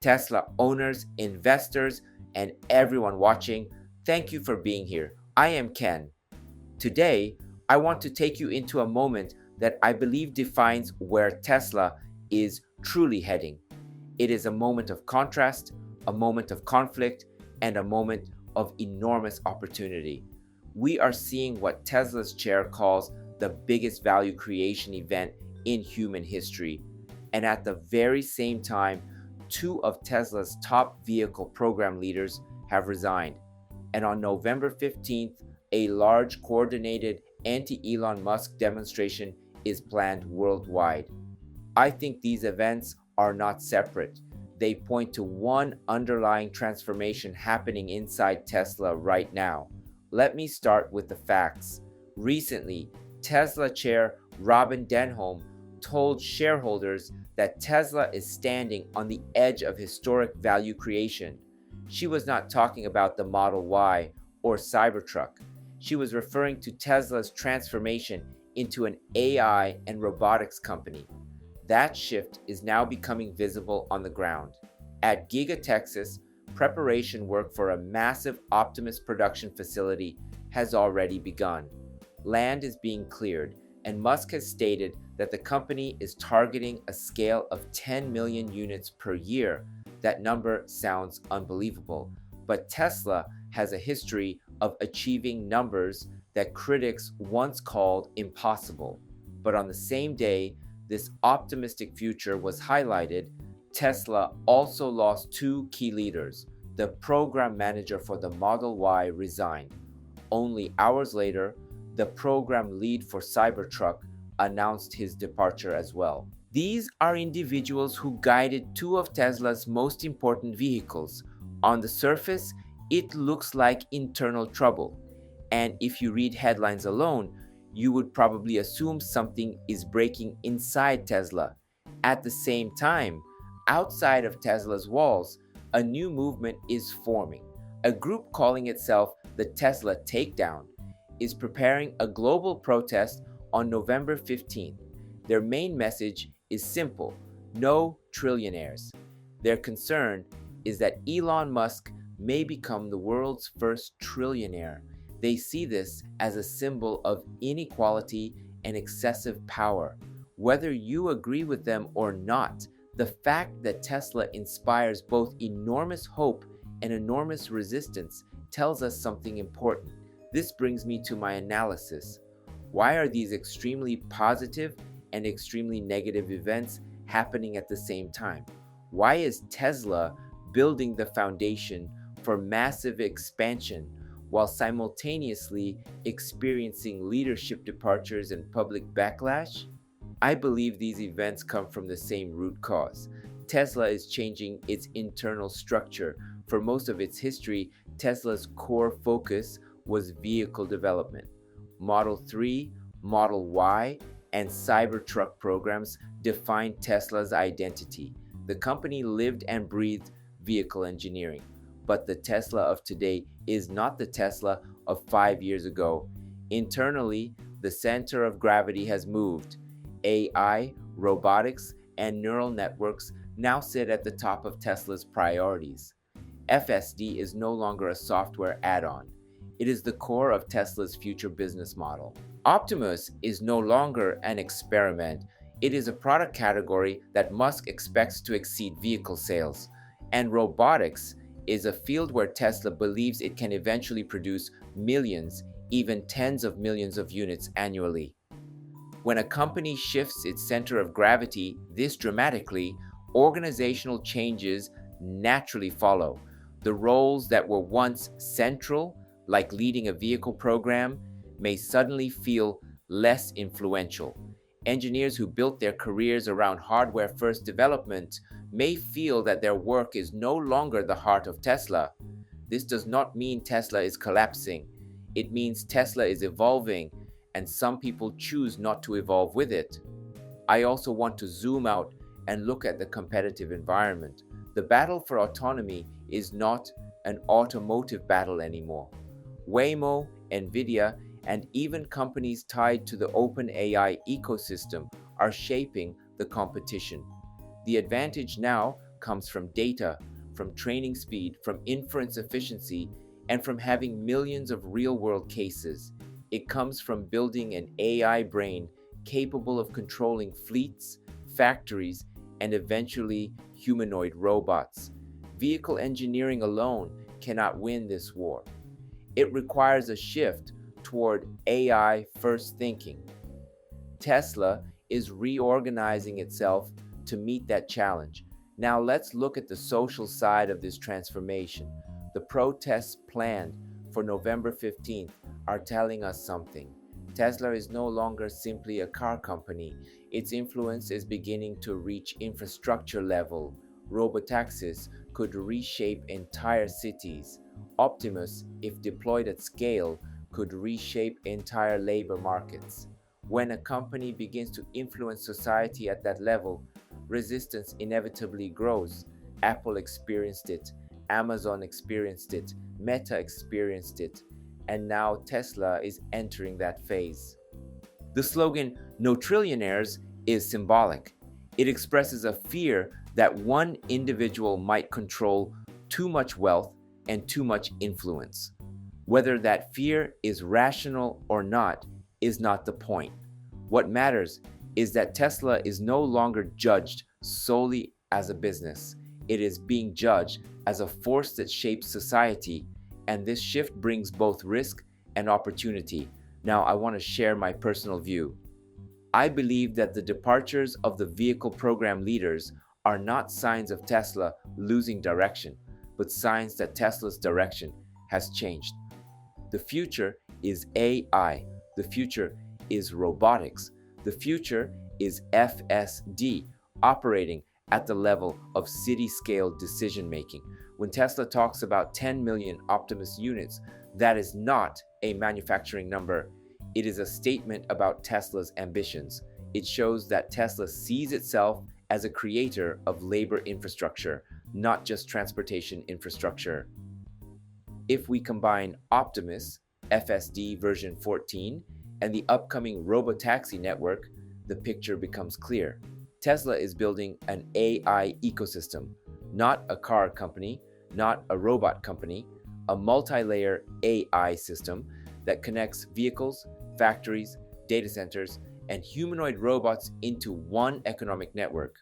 Tesla owners, investors, and everyone watching, thank you for being here. I am Ken. Today, I want to take you into a moment that I believe defines where Tesla is truly heading. It is a moment of contrast, a moment of conflict, and a moment of enormous opportunity. We are seeing what Tesla's chair calls the biggest value creation event in human history. And at the very same time, two of Tesla's top vehicle program leaders have resigned. And on November 15th, a large coordinated anti-Elon Musk demonstration is planned worldwide. I think these events are not separate. They point to one underlying transformation happening inside Tesla right now. Let me start with the facts. Recently, Tesla chair Robin Denholm told shareholders that Tesla is standing on the edge of historic value creation. She was not talking about the Model Y or Cybertruck. She was referring to Tesla's transformation into an AI and robotics company. That shift is now becoming visible on the ground. At Giga Texas, preparation work for a massive Optimus production facility has already begun. Land is being cleared, and Musk has stated that the company is targeting a scale of 10 million units per year. That number sounds unbelievable, but Tesla has a history of achieving numbers that critics once called impossible. But on the same day this optimistic future was highlighted, Tesla also lost two key leaders. The program manager for the Model Y resigned. Only hours later, the program lead for Cybertruck announced his departure as well. These are individuals who guided two of Tesla's most important vehicles. On the surface, it looks like internal trouble. And if you read headlines alone, you would probably assume something is breaking inside Tesla. At the same time, outside of Tesla's walls, a new movement is forming. A group calling itself the Tesla Takedown is preparing a global protest on November 15th. Their main message is simple: no trillionaires. Their concern is that Elon Musk may become the world's first trillionaire. They see this as a symbol of inequality and excessive power. Whether you agree with them or not, the fact that Tesla inspires both enormous hope and enormous resistance tells us something important. This brings me to my analysis. Why are these extremely positive and extremely negative events happening at the same time? Why is Tesla building the foundation for massive expansion while simultaneously experiencing leadership departures and public backlash? I believe these events come from the same root cause. Tesla is changing its internal structure. For most of its history, Tesla's core focus was vehicle development. Model 3, Model Y, and Cybertruck programs defined Tesla's identity. The company lived and breathed vehicle engineering. But the Tesla of today is not the Tesla of 5 years ago. Internally, the center of gravity has moved. AI, robotics, and neural networks now sit at the top of Tesla's priorities. FSD is no longer a software add-on. It is the core of Tesla's future business model. Optimus is no longer an experiment. It is a product category that Musk expects to exceed vehicle sales. And robotics is a field where Tesla believes it can eventually produce millions, even tens of millions of units annually. When a company shifts its center of gravity this dramatically, organizational changes naturally follow. The roles that were once central, like leading a vehicle program, may suddenly feel less influential. Engineers who built their careers around hardware-first development may feel that their work is no longer the heart of Tesla. This does not mean Tesla is collapsing. It means Tesla is evolving, and some people choose not to evolve with it. I also want to zoom out and look at the competitive environment. The battle for autonomy is not an automotive battle anymore. Waymo, Nvidia, and even companies tied to the OpenAI ecosystem are shaping the competition. The advantage now comes from data, from training speed, from inference efficiency, and from having millions of real-world cases. It comes from building an AI brain capable of controlling fleets, factories, and eventually humanoid robots. Vehicle engineering alone cannot win this war. It requires a shift toward AI-first thinking. Tesla is reorganizing itself to meet that challenge. Now let's look at the social side of this transformation. The protests planned for November 15th are telling us something. Tesla is no longer simply a car company. Its influence is beginning to reach infrastructure level. Robotaxis could reshape entire cities. Optimus, if deployed at scale, could reshape entire labor markets. When a company begins to influence society at that level, resistance inevitably grows. Apple experienced it, Amazon experienced it, Meta experienced it, and now Tesla is entering that phase. The slogan, "No trillionaires," is symbolic. It expresses a fear that one individual might control too much wealth and too much influence. Whether that fear is rational or not is not the point. What matters is that Tesla is no longer judged solely as a business. It is being judged as a force that shapes society, and this shift brings both risk and opportunity. Now, I want to share my personal view. I believe that the departures of the vehicle program leaders are not signs of Tesla losing direction, but signs that Tesla's direction has changed. The future is AI. The future is robotics. The future is FSD, operating at the level of city-scale decision-making. When Tesla talks about 10 million Optimus units, that is not a manufacturing number. It is a statement about Tesla's ambitions. It shows that Tesla sees itself as a creator of labor infrastructure, not just transportation infrastructure. If we combine Optimus, FSD version 14, and the upcoming Robotaxi network, the picture becomes clear. Tesla is building an AI ecosystem, not a car company, not a robot company, a multi-layer AI system that connects vehicles, factories, data centers, and humanoid robots into one economic network.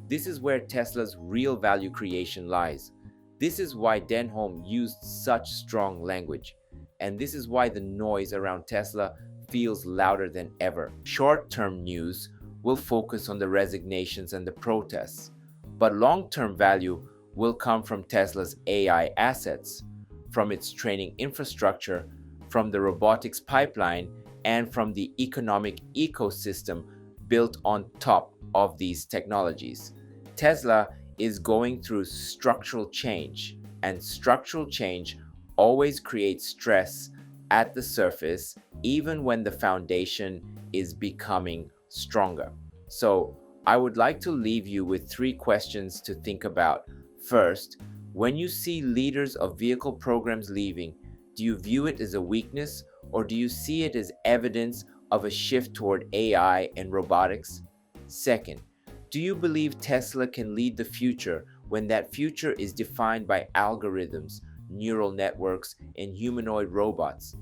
This is where Tesla's real value creation lies. This is why Denholm used such strong language. And this is why the noise around Tesla feels louder than ever. Short-term news will focus on the resignations and the protests, but long-term value will come from Tesla's AI assets, from its training infrastructure, from the robotics pipeline, and from the economic ecosystem built on top of these technologies. Tesla is going through structural change, and structural change always creates stress at the surface, even when the foundation is becoming stronger. So I would like to leave you with 3 questions to think about. First, when you see leaders of vehicle programs leaving, do you view it as a weakness, or do you see it as evidence of a shift toward AI and robotics? Second, do you believe Tesla can lead the future when that future is defined by algorithms, neural networks, and humanoid robots?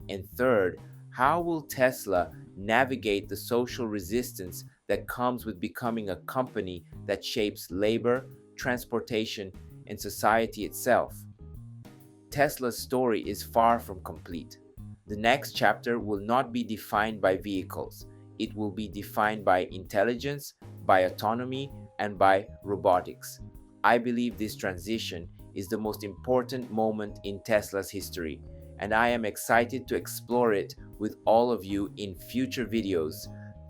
And third, how will Tesla navigate the social resistance that comes with becoming a company that shapes labor, transportation, and society itself? Tesla's story is far from complete. The next chapter will not be defined by vehicles. It will be defined by intelligence, by autonomy, and by robotics. I believe this transition is the most important moment in Tesla's history, and I am excited to explore it with all of you in future videos.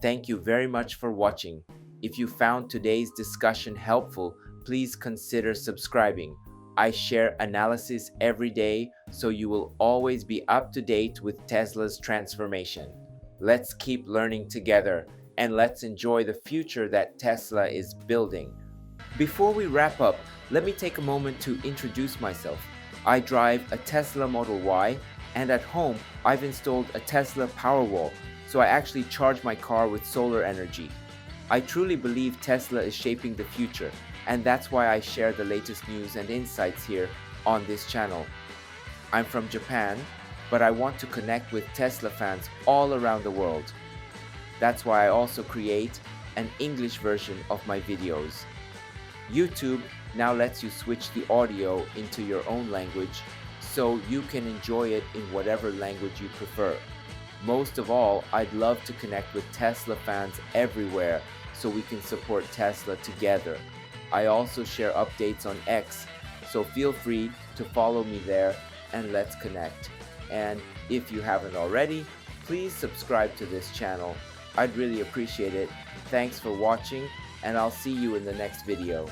Thank you very much for watching. If you found today's discussion helpful, please consider subscribing. I share analysis every day, so you will always be up to date with Tesla's transformation. Let's keep learning together, and let's enjoy the future that Tesla is building. Before we wrap up, let me take a moment to introduce myself. I drive a Tesla Model Y, and at home, I've installed a Tesla Powerwall, so I actually charge my car with solar energy. I truly believe Tesla is shaping the future, and that's why I share the latest news and insights here on this channel. I'm from Japan, but I want to connect with Tesla fans all around the world. That's why I also create an English version of my videos. YouTube now lets you switch the audio into your own language, so you can enjoy it in whatever language you prefer. Most of all, I'd love to connect with Tesla fans everywhere so we can support Tesla together. I also share updates on X, so feel free to follow me there and let's connect. And if you haven't already, please subscribe to this channel. I'd really appreciate it. Thanks for watching, and I'll see you in the next video.